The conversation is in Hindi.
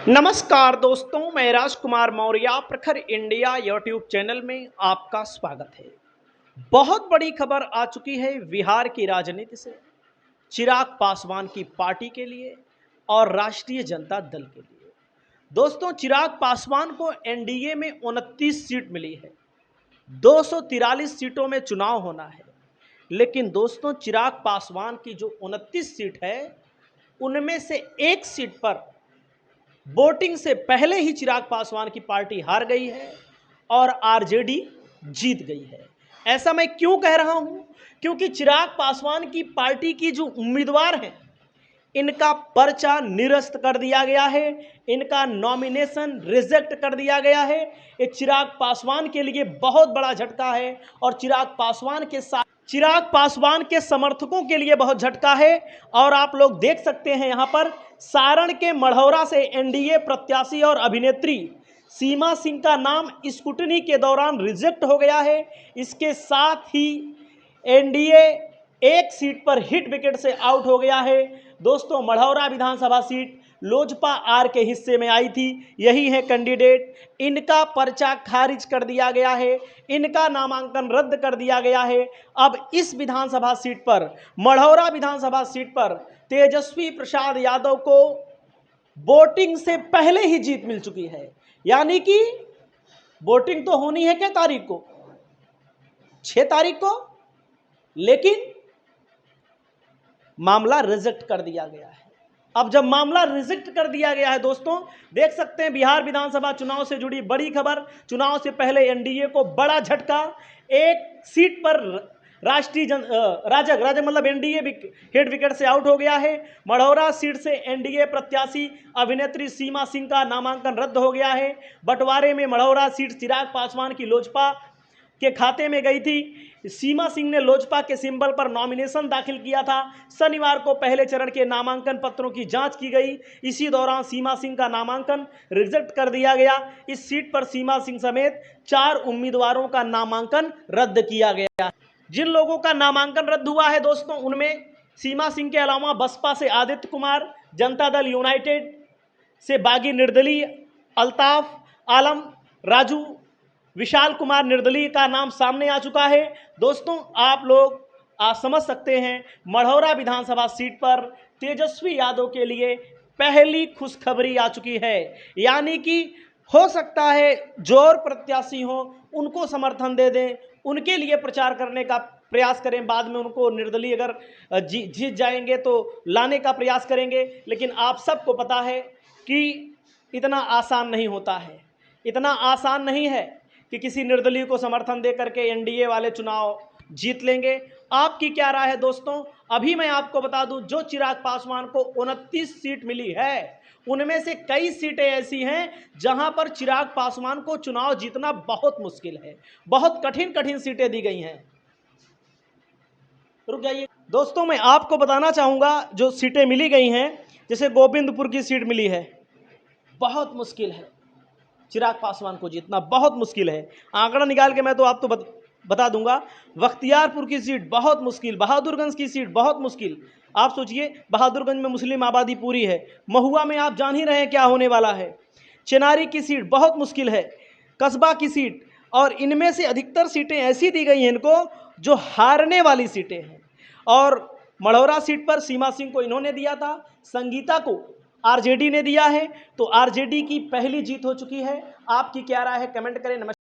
नमस्कार दोस्तों, मैं राजकुमार मौर्य प्रखर इंडिया यूट्यूब चैनल में आपका स्वागत है। बहुत बड़ी खबर आ चुकी है बिहार की राजनीति से, चिराग पासवान की पार्टी के लिए और राष्ट्रीय जनता दल के लिए। दोस्तों, चिराग पासवान को एनडीए में 29 सीट मिली है। 243 सीटों में चुनाव होना है, लेकिन दोस्तों चिराग पासवान की जो 29 सीट है उनमें से एक सीट पर वोटिंग से पहले ही चिराग पासवान की पार्टी हार गई है और आरजेडी जीत गई है। ऐसा मैं क्यों कह रहा हूं? क्योंकि चिराग पासवान की पार्टी की जो उम्मीदवार हैं, इनका पर्चा निरस्त कर दिया गया है, इनका नॉमिनेशन रिजेक्ट कर दिया गया है। ये चिराग पासवान के लिए बहुत बड़ा झटका है और चिराग पासवान के समर्थकों के लिए बहुत झटका है। और आप लोग देख सकते हैं यहां पर सारण के मढ़ौरा से एनडीए प्रत्याशी और अभिनेत्री सीमा सिंह का नाम स्क्रूटनी के दौरान रिजेक्ट हो गया है। इसके साथ ही एनडीए एक सीट पर हिट विकेट से आउट हो गया है। दोस्तों, मढ़ौरा विधानसभा सीट लोजपा आर के हिस्से में आई थी, यही है कैंडिडेट। इनका पर्चा खारिज कर दिया गया है, इनका नामांकन रद्द कर दिया गया है। अब इस विधानसभा सीट पर, मढ़ौरा विधानसभा सीट पर तेजस्वी प्रसाद यादव को वोटिंग से पहले ही जीत मिल चुकी है। यानी कि वोटिंग तो होनी है क्या तारीख को? 6 तारीख को, लेकिन मामला रिजेक्ट कर दिया गया है। अब जब मामला रिजेक्ट कर दिया गया है दोस्तों, देख सकते हैं बिहार विधानसभा चुनाव से जुड़ी बड़ी खबर। चुनाव से पहले एनडीए को बड़ा झटका, एक सीट पर राजग मतलब एनडीए हेड विकेट से आउट हो गया है। मढ़ौरा सीट से एनडीए प्रत्याशी अभिनेत्री सीमा सिंह का नामांकन रद्द हो गया है। बंटवारे में मढ़ौरा सीट चिराग पासवान की लोजपा के खाते में गई थी। सीमा सिंह ने लोजपा के सिंबल पर नॉमिनेशन दाखिल किया था। शनिवार को पहले चरण के नामांकन पत्रों की जांच की गई। इसी दौरान सीमा सिंह का नामांकन रिजेक्ट कर दिया गया। इस सीट पर सीमा सिंह समेत 4 उम्मीदवारों का नामांकन रद्द किया गया। जिन लोगों का नामांकन रद्द हुआ है दोस्तों, उनमें सीमा सिंह के अलावा बसपा से आदित्य कुमार, जनता दल यूनाइटेड से बागी निर्दलीय अल्ताफ आलम, राजू विशाल कुमार निर्दलीय का नाम सामने आ चुका है। दोस्तों, आप लोग समझ सकते हैं, मढ़ौरा विधानसभा सीट पर तेजस्वी यादव के लिए पहली खुशखबरी आ चुकी है। यानी कि हो सकता है जो और प्रत्याशी हो उनको समर्थन दे दें, उनके लिए प्रचार करने का प्रयास करें, बाद में उनको निर्दलीय अगर जीत जाएंगे तो लाने का प्रयास करेंगे। लेकिन आप सबको पता है कि इतना आसान नहीं होता है, इतना आसान नहीं है कि किसी निर्दलीय को समर्थन दे करके एनडीए वाले चुनाव जीत लेंगे। आपकी क्या राय है दोस्तों? अभी मैं आपको बता दूं, जो चिराग पासवान को 29 सीट मिली है, उनमें से कई सीटें ऐसी हैं जहां पर चिराग पासवान को चुनाव जीतना बहुत मुश्किल है। बहुत कठिन कठिन सीटें दी गई हैं। रुक जाइए दोस्तों, मैं आपको बताना चाहूंगा जो सीटें मिली गई हैं। जैसे गोविंदपुर की सीट मिली है, बहुत मुश्किल है चिराग पासवान को जीतना, बहुत मुश्किल है। आंकड़ा निकाल के मैं तो आपको बता दूंगा। बख्तियारपुर की सीट बहुत मुश्किल, बहादुरगंज की सीट बहुत मुश्किल। आप सोचिए, बहादुरगंज में मुस्लिम आबादी पूरी है। महुआ में आप जान ही रहे हैं क्या होने वाला है। चेनारी की सीट बहुत मुश्किल है, कस्बा की सीट, और इनमें से अधिकतर सीटें ऐसी दी गई हैं इनको जो हारने वाली सीटें हैं। और मढ़ौरा सीट पर सीमा सिंह को इन्होंने दिया था, संगीता को आरजेडी ने दिया है। तो आरजेडी की पहली जीत हो चुकी है। आपकी क्या राय है? कमेंट करें। नमस्कार।